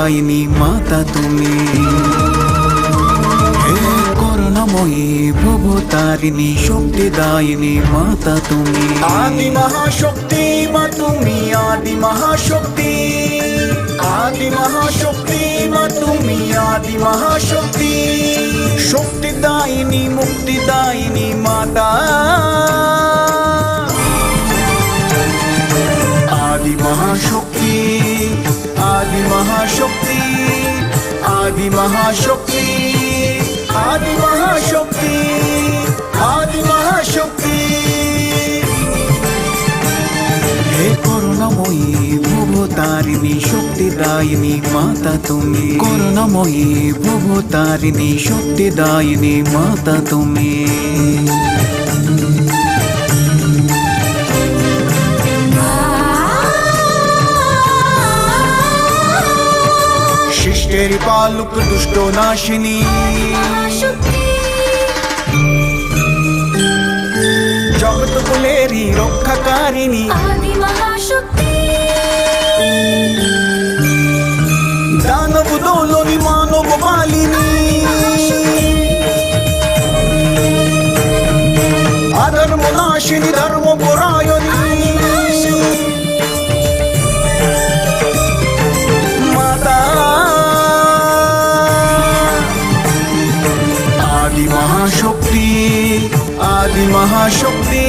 দায়িনী মাতা তুমি। হে করুণাময়ী ভবতারিণী শক্তিদায়িনী মাতা তুমি। আদি মহাশক্তি মা তুমি, আদি মহাশক্তি, আদি মহাশক্তি মা তুমি, আদি মহাশক্তি, শক্তিদায়িনী মুক্তিদায়িনী মাতা। আদি মহাশক্তি, আদি মহাশক্তি, আদি মহাশক্তি, আদি মহাশক্তি, আদি মহাশক্তি। হে করুণাময়ী ভবতারিণী শক্তিদায়িনী মাতা তুমি। করুণাময়ী ভবতারিণী শক্তিদায়িনী মাতা তুমি। শিষ্টের পালক দুষ্ট নাশিনী, জগৎ কুলেরই রক্ষাকারিণী, দানব দোলনী মানব মালিনী, অধর্ম নাশিনী ধর্ম পরায়ণী মাতা। আদি মহাশক্তি, আদি মহাশক্তি,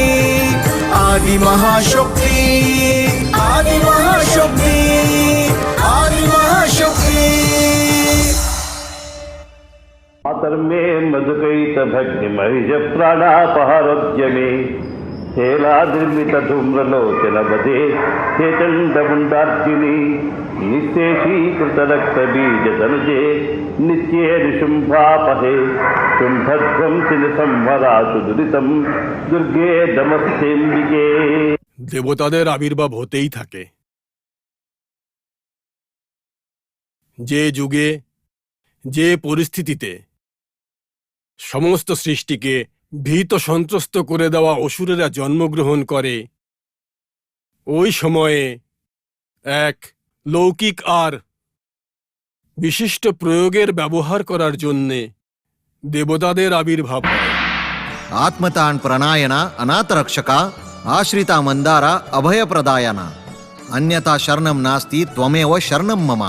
আদি মহাশক্তি, আদি মহাশক্তি, আদি মহাশক্তি। मातर्मे मधुकैत भग्निमहिज प्राणापहारोद्यमे हेलाद्रिमित धूम्रलोचन वदे हे चण्डमुण्डार्जुनी निःशेषीकृत रक्तबीज धनुजे नित्ये निशुम्भापहे शुम्भध्वंसिन संवरासु दुरितं दुर्गे नमस्तेऽम्बिके। দেবতাদের আবির্ভাব হতেই থাকে। যে যুগে যে পরিস্থিতিতে সমস্ত সৃষ্টিকে ভীত সন্ত্রস্ত করে দেওয়া অসুরেরা জন্মগ্রহণ করে, ওই সময়ে এক লৌকিক আর বিশিষ্ট প্রয়োগের ব্যবহার করার জন্যে দেবতাদের আবির্ভাব হয়। आत्मतान प्रणायन अनाथ रक्षका आश्रिता मंदारा अभय प्रदायन अन्यथा शरणम नास्ति त्वमेव शरणम मम।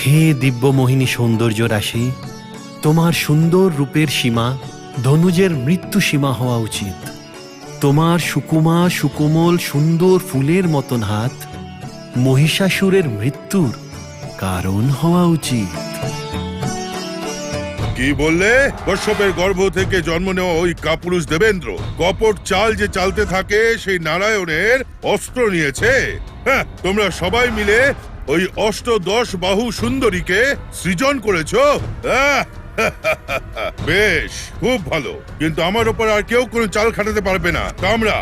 হে দিব্যমোহিনী সৌন্দর্য রাশি, তোমার সুন্দর রূপের সীমা ধনুজের মৃত্যু সীমা হওয়া উচিত। তোমার সুকুমা সুকোমল সুন্দর ফুলের মতন হাত মহিষাসুরের মৃত্যুর কারণ হওয়া উচিত। কি বললে? কশ্যপের গর্ভ থেকে জন্ম নেওয়া ওই কাপুরুষ দেবেন্দ্র কপট চাল যে চালতে থাকে সেই নারায়ণের অস্ত্র নিয়েছে। হ্যাঁ, তোমরা সবাই মিলে ওই অষ্টদশ বাহু সুন্দরীকে সৃজন করেছো। বেশ, খুব ভালো, কিন্তু আমার ওপর আর কেউ কোনো চাল খাটাতে পারবে না। কামরা,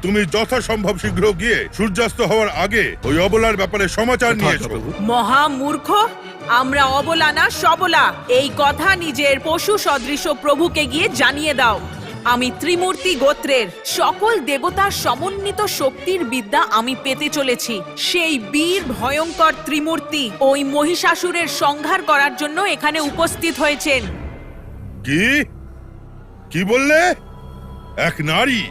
তুমি যথাসম্ভব শীঘ্র গিয়ে সূর্যাস্ত হওয়ার আগে ওই অবলার ব্যাপারে সমাচার নিয়েছো। মহা মূর্খ, আমরা অবলা না সবলা, এই কথা নিজের পশু সদৃশ প্রভুকে গিয়ে জানিয়ে দাও। আমি ত্রিমূর্তি গোত্রের সকল দেবতার সমন্বিত শক্তির বিদ্যা আমি পেতে চলেছি। সেই বীর ভয়ঙ্কর ত্রিমূর্তি ওই মহিষাসুরের সংহার করার জন্য এখানে উপস্থিত হয়েছেন। কি কি বললে? এক নারী,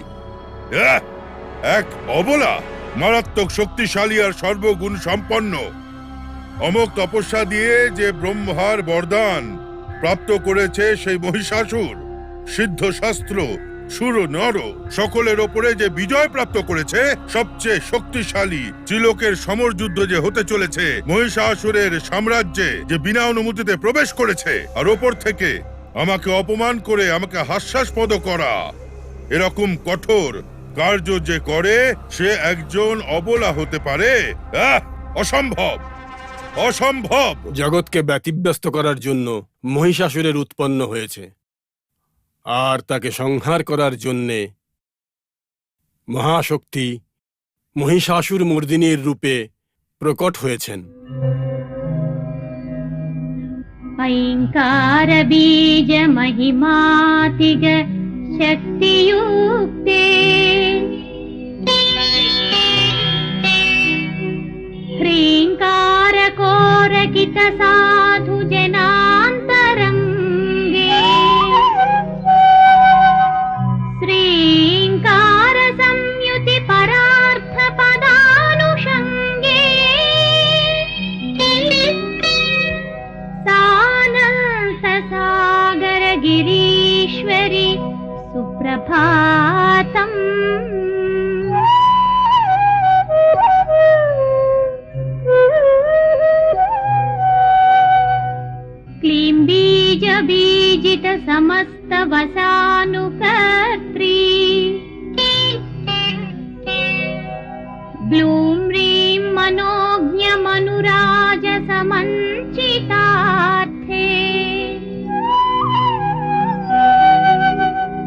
এক অবলা, মারাত্মক শক্তিশালী আর সর্বগুণ সম্পন্ন, অমোঘ তপস্যা দিয়ে যে ব্রহ্মার বরদান প্রাপ্ত করেছে সেই মহিষাসুর, সিদ্ধ শাস্ত্র সুর নর সকলের ওপরে যে বিজয় প্রাপ্ত করেছে, সবচেয়ে শক্তিশালী ত্রিলোকের সমর যুদ্ধ যে হতে চলেছে, মহিষাসুরের সাম্রাজ্যে যে বিনা অনুমতিতে প্রবেশ করেছে, আর ওপর থেকে আমাকে অপমান করে আমাকে হাস্যাস্পদ করা, এরকম কঠোর কার্য যে করে সে একজন অবলা হতে পারে? অসম্ভব, অসম্ভব। জগৎকে ব্যতিব্যস্ত করার জন্য মহিষাসুরের উৎপন্ন হয়েছে, আর তাকে সংহার করার জন্যে মহাশক্তি মহিষাসুর মর্দিনীর রূপে প্রকট হয়েছেন। ऐङ्कार बीज महिमातिग शक्तियुक्ते ह्रीङ्कार कोरकित साधु जनान्तरङ्गे श्रीङ्कार संयुति परार्थ पदानुषङ्गे सानन्त सागर गिरीश्वरि सुप्रभातम् क्लीं बीज बीजित समस्त वसानुकर्त्री ब्लूं ह्रीं मनोज्ञ मनुराज समञ्चितार्थे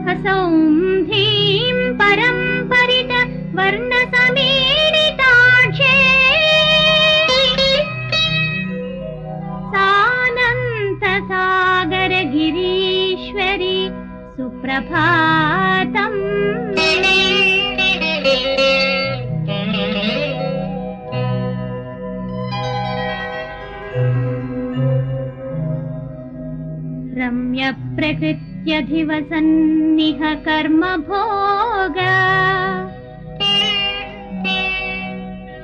हसौं धीं परं परित वर्ण समीरिताक्षे सानन्त सागर गिरीश्वरि सुप्रभातम् रम्य प्रकृत्यधिवसन्निह कर्म भोग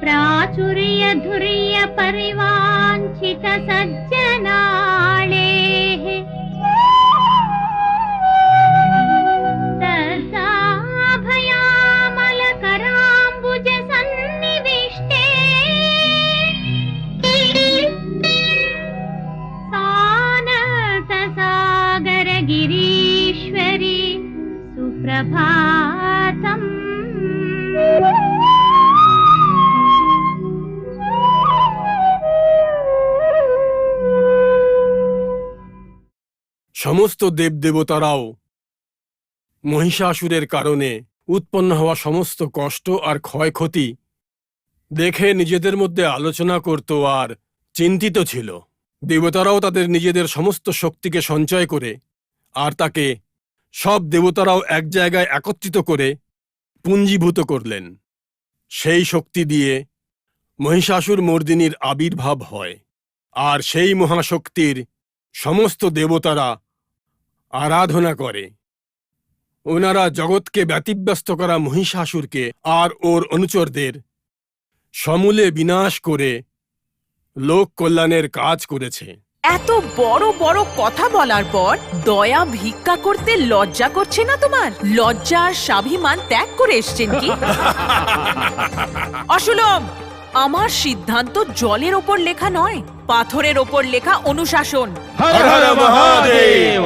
प्राचुर्य धुर्य परिवाञ्छित सज्जनाळेः दत्ताभयामल कराम्बुज सन्निविष्टे सानत सागर गिरीश्वरि सुप्रभातम् সমস্ত দেবদেবতারাও মহিষাসুরের কারণে উৎপন্ন হওয়া সমস্ত কষ্ট আর ক্ষয়ক্ষতি দেখে নিজেদের মধ্যে আলোচনা করত আর চিন্তিত ছিল। দেবতারাও তাদের নিজেদের সমস্ত শক্তিকে সঞ্চয় করে আর তাকে সব দেবতারাও এক জায়গায় একত্রিত করে পুঞ্জীভূত করলেন। সেই শক্তি দিয়ে মহিষাসুর মর্দিনীর আবির্ভাব হয় আর সেই মহাশক্তির সমস্ত দেবতারা আরাধনা করে। ওনারা জগৎকে ব্যতিব্যস্ত করা মহিষাসুরকে আর ওর অনুচরদের সমূলে বিনাশ করে লোক কল্যাণের কাজ করেছে। এত বড় বড় কথা বলার পর দয়া ভিক্ষা করতে লজ্জা করছে না তোমার? লজ্জা আর স্বাভিমান ত্যাগ করে এসছেন কি? অসুলভ, আমার সিদ্ধান্ত জলের ওপর লেখা নয়, পাথরের ওপর লেখা অনুশাসন। হর হর মহাদেব,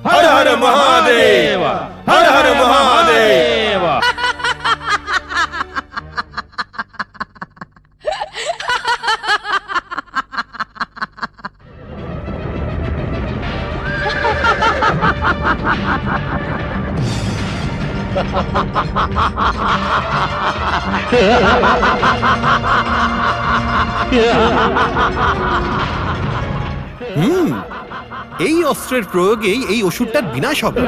হর হর মহাদেব, হর হর মহাদেব। এই অস্ত্রের প্রয়োগেই এই অসুরটার বিনাশ হবে।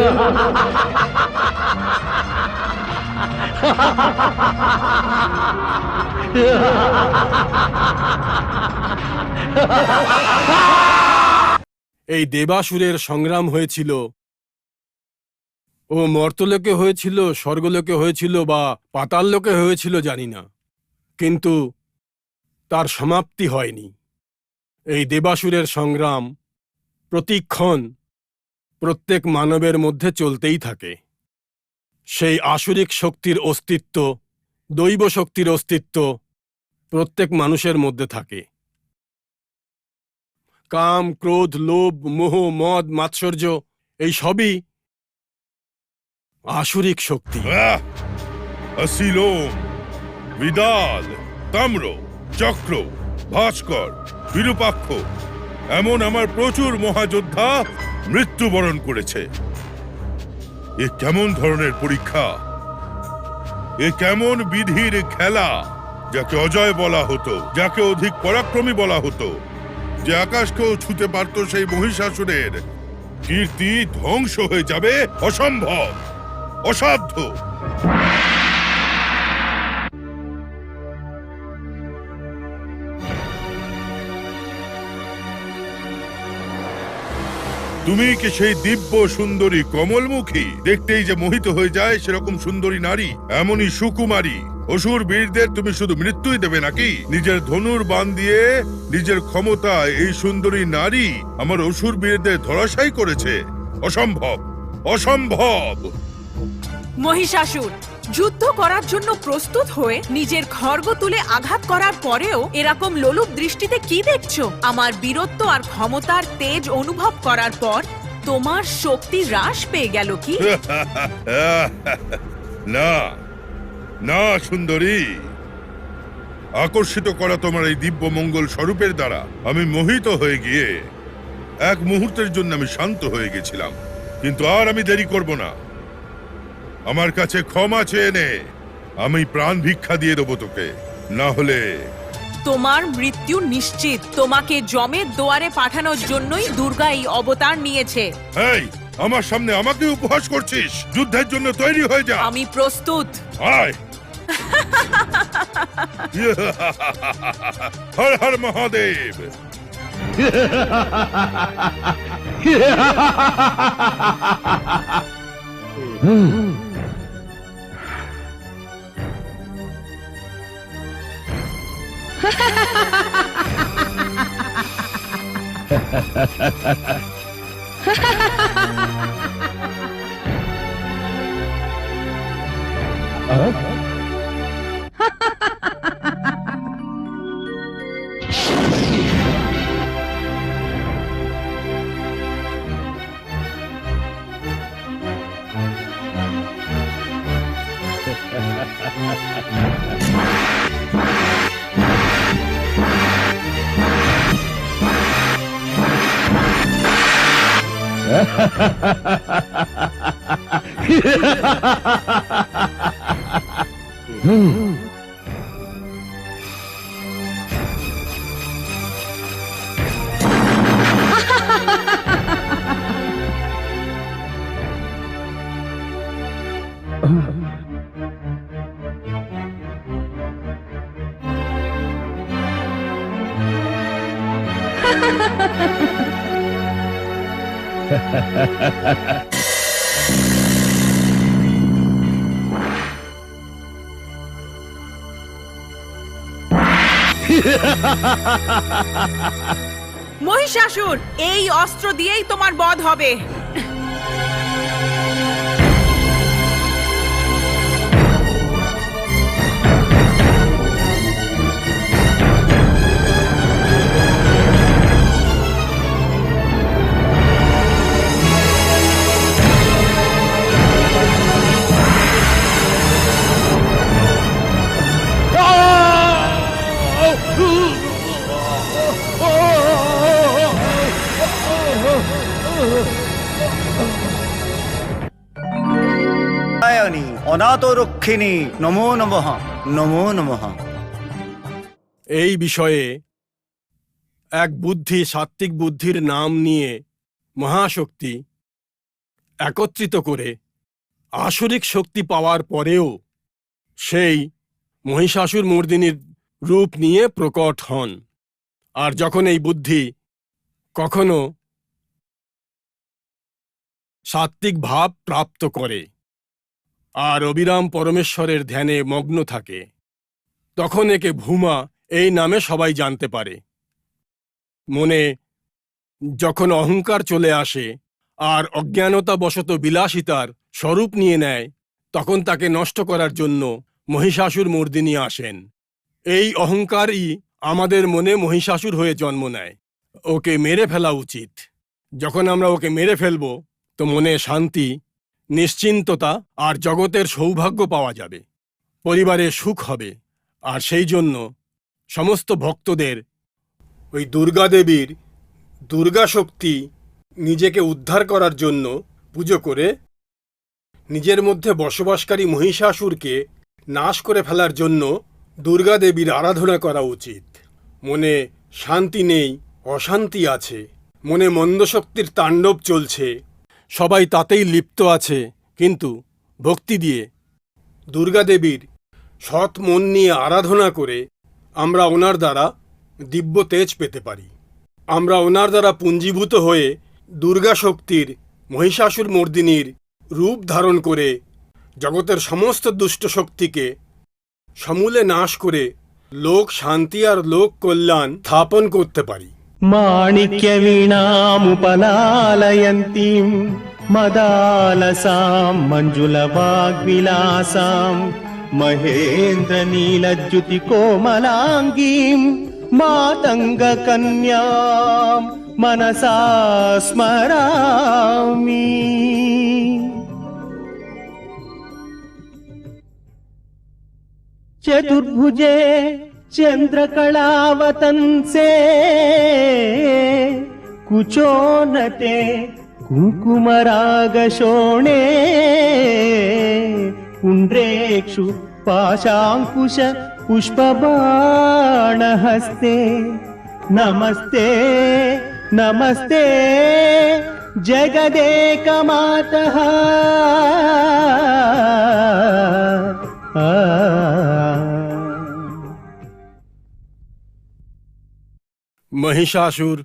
এই দেবাসুরের সংগ্রাম হয়েছিল, ও মর্তলোকে হয়েছিল, স্বর্গলোকে হয়েছিল বা পাতাললোকে হয়েছিল জানি না, কিন্তু তার সমাপ্তি হয়নি। এই দেবাসুরের সংগ্রাম প্রতিক্ষণ প্রত্যেক মানবের মধ্যে চলতেই থাকে। সেই আসুরিক শক্তির অস্তিত্ব, দৈব শক্তির অস্তিত্ব প্রত্যেক মানুষের মধ্যে থাকে। কাম, ক্রোধ, লোভ, মোহ, মদ, মাৎসর্য এই সবই আসুরিক শক্তি। অসিলোম, বিদাল, তাম্র, চক্র, ভাস্কর, বিরূপাক্ষ এমন আমার প্রচুর মহাযোদ্ধা মৃত্যুবরণ করেছে। এ কেমন ধরনের পরীক্ষা? এ কেমন বিধির খেলা? যাকে অজয় বলা হতো, যাকে অধিক পরাক্রমী বলা হতো, যে আকাশকেও ছুতে পারত সেই মহিষাসুরের কীর্তি ধ্বংস হয়ে যাবে অসম্ভব, অসাধ্য। তুমি কি সেই দিব্য সুন্দরী কমলমুখী, দেখতেই যে মোহিত হয়ে যায় সেরকম সুন্দরী নারী, এমনই সুকুমারী অসুর বীরদের তুমি শুধু মৃত্যুই দেবে নাকি? নিজের ধনুর বাণ দিয়ে নিজের ক্ষমতায় এই সুন্দরী নারী আমার অসুর বীরদের ধরাশায়ী করেছে। অসম্ভব, অসম্ভব। মহিষাসুর, যুদ্ধ করার জন্য প্রস্তুত হয়ে নিজের খড়গ তুলে আঘাত করার পরেও এরকম লোলুপ দৃষ্টিতে কি দেখছো? আমার বীরত্ব আর ক্ষমতার তেজ অনুভব করার পর তোমার শক্তি হ্রাস পেয়ে গেল কি? না না সুন্দরী, আকর্ষিত করা তোমার এই দিব্য মঙ্গল স্বরূপের দ্বারা আমি মোহিত হয়ে গিয়ে এক মুহূর্তের জন্য আমি শান্ত হয়ে গেছিলাম, কিন্তু আর আমি দেরি করব না। আমার কাছে ক্ষমা চেয়ে নে, আমি প্রাণ ভিক্ষা দিয়ে দেবো তোকে, না হলে তোমার মৃত্যু নিশ্চিত। তোমাকে যমের দুয়ারে পাঠানোর জন্যই দুর্গা এই অবতার নিয়েছে। এই আমার সামনে আমাকে উপহাস করছিস? যুদ্ধের জন্য তৈরি হয়ে যা। আমি প্রস্তুত। আয়। হর হর মহাদেব। মহিষাসুর, এই অস্ত্র দিয়েই তোমার বধ হবে। অনাথ রক্ষিণী নমো নমঃ, নমো নমঃ। এই বিষয়ে এক বুদ্ধি, সাত্ত্বিক বুদ্ধির নাম নিয়ে মহাশক্তি একত্রিত করে আসরিক শক্তি পাওয়ার পরেও সেই মহিষাসুর মর্দিনীর রূপ নিয়ে প্রকট হন। আর যখন এই বুদ্ধি কখনো সাত্ত্বিক ভাব প্রাপ্ত করে আর অবিরাম পরমেশ্বরের ধ্যানে মগ্ন থাকে, তখন একে ভূমা এই নামে সবাই জানতে পারে। মনে যখন অহংকার চলে আসে আর অজ্ঞানতাবশত বিলাসিতার স্বরূপ নিয়ে নেয়, তখন তাকে নষ্ট করার জন্য মহিষাসুর মর্দিনী আসেন। এই অহংকারই আমাদের মনে মহিষাসুর হয়ে জন্ম নেয়। ওকে মেরে ফেলা উচিত। যখন আমরা ওকে মেরে ফেলব, তো মনে শান্তি, নিশ্চিন্ততা আর জগতের সৌভাগ্য পাওয়া যাবে, পরিবারে সুখ হবে। আর সেই জন্য সমস্ত ভক্তদের ওই দুর্গা দেবীর দুর্গা শক্তি নিজেকে উদ্ধার করার জন্য পুজো করে নিজের মধ্যে বসবাসকারী মহিষাসুরকে নাশ করে ফেলার জন্য দুর্গা দেবীর আরাধনা করা উচিত। মনে শান্তি নেই, অশান্তি আছে, মনে মন্দ শক্তির তাণ্ডব চলছে, সবাই তাতেই লিপ্ত আছে, কিন্তু ভক্তি দিয়ে দুর্গা দেবীর সৎ মন নিয়ে আরাধনা করে আমরা ওনার দ্বারা দিব্য তেজ পেতে পারি। আমরা ওনার দ্বারা পুঞ্জীভূত হয়ে দুর্গা শক্তির মহিষাসুর মর্দিনীর রূপ ধারণ করে জগতের সমস্ত দুষ্ট শক্তিকে সমূলে নাশ করে লোক শান্তি আর লোক কল্যাণ স্থাপন করতে পারি। माणिक्यवीणामुपलालयन्तीं मदालसां मञ्जुलवाग्विलासां महेन्द्रनीलद्युतिकोमलाङ्गीं मातङ्गकन्यां मनसा स्मरामि। चतुर्भुजे चन्द्रकलावतंसे कुचोन्नते कुङ्कुमरागशोणे पुण्ड्रेक्षु पाशाङ्कुश पुष्पबाणहस्ते नमस्ते नमस्ते जगदेकमातः। মহিষাসুর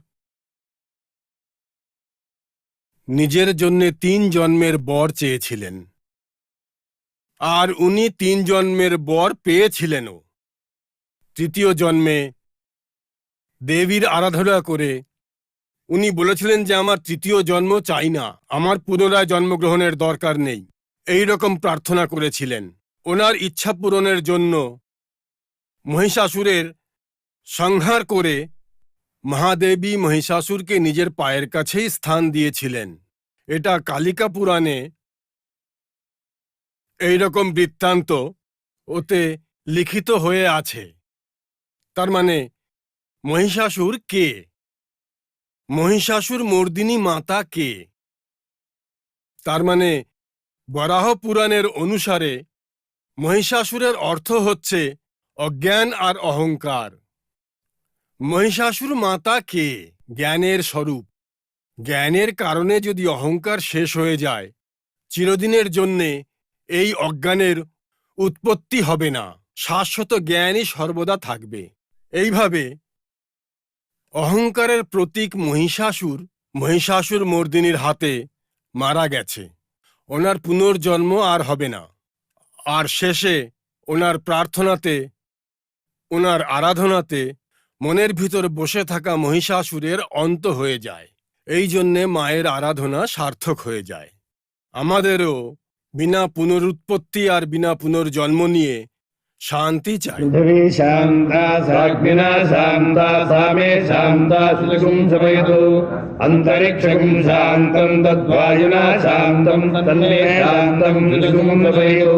নিজের জন্য 3 জন্মের বর চেয়েছিলেন, আর উনি 3 জন্মের বর পেয়েছিলেনও। তৃতীয় জন্মে দেবীর আরাধনা করে উনি বলেছিলেন যে আমার তৃতীয় জন্ম চাই না, আমার পুনরায় জন্মগ্রহণের দরকার নেই, এই রকম প্রার্থনা করেছিলেন। ওনার ইচ্ছা পূরণের জন্য মহিষাসুরের সংহার করে মহাদেবী মহিষাসুরকে নিজের পায়ের কাছেই স্থান দিয়েছিলেন। এটা কালিকা পুরাণে এইরকম বৃত্তান্ত ওতে লিখিত হয়ে আছে। তার মানে মহিষাসুর কে? মহিষাসুর মর্দিনী মাতা কে? তার মানে বরাহ পুরাণের অনুসারে মহিষাসুরের অর্থ হচ্ছে অজ্ঞান আর অহংকার। মহিষাসুর মাতা কে? জ্ঞানের স্বরূপ। জ্ঞানের কারণে যদি অহংকার শেষ হয়ে যায়, চিরদিনের জন্যে এই অজ্ঞানের উৎপত্তি হবে না, শাশ্বত জ্ঞানই সর্বদা থাকবে। এইভাবে অহংকারের প্রতীক মহিষাসুর মহিষাসুর মর্দিনীর হাতে মারা গেছে। ওনার পুনর্জন্ম আর হবে না। আর শেষে ওনার প্রার্থনাতে, ওনার আরাধনাতে মনের ভিতর বসে থাকা মহিষাসুরের অন্ত হয়ে যায়। এই জন্যে মায়ের আরাধনা সার্থক হয়ে যায়। আমাদেরও বিনা পুনরুৎপত্তি আর বিনা পুনর্জন্ম নিয়ে শান্তি চাই। পৃথিবী শান্তা সাগ্নিনা শান্তা সামে শান্তা সুজগুম সময়তু অন্তরিক্ষগুম শান্তম তদ্বায়ুনা শান্তম তন্মে শান্তম সুজগুম সময়তু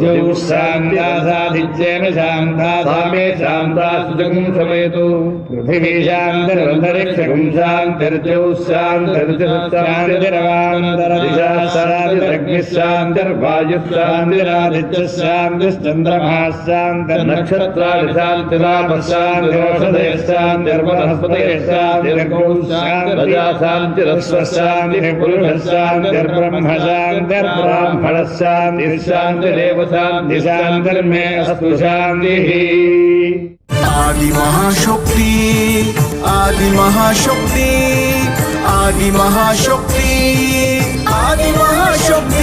যৌ শান্তা সাধিজ্যেন শান্তা সামে শান্তা সুজগুম সময়তু পৃথিবী শান্তিরন্তরিক্ষগুম শান্তির্যৌ শান্তির্জশান্তিরবান্তরদিশা শান্তিরগ্নিঃ শান্তিরাदित्यः शान्तिश्चन्द्रमः शान्तिर्नक्षत्राणि शान्तिरापः शान्तिरोषधयः शान्तिर्वनस्पतयः शान्तिर्गौः शान्तिर्प्रजा शान्तिरश्वः शान्तिः पुरुषः शान्तिर्ब्रह्म शान्तिर्ब्राह्मणः शान्तिः शान्तिरेव शान्तिः शान्तिर्मे अस्तु शान्तिः। आदि महाशक्ति आदि महाशक्ति आदि महाशक्ति आदि महाशक्ति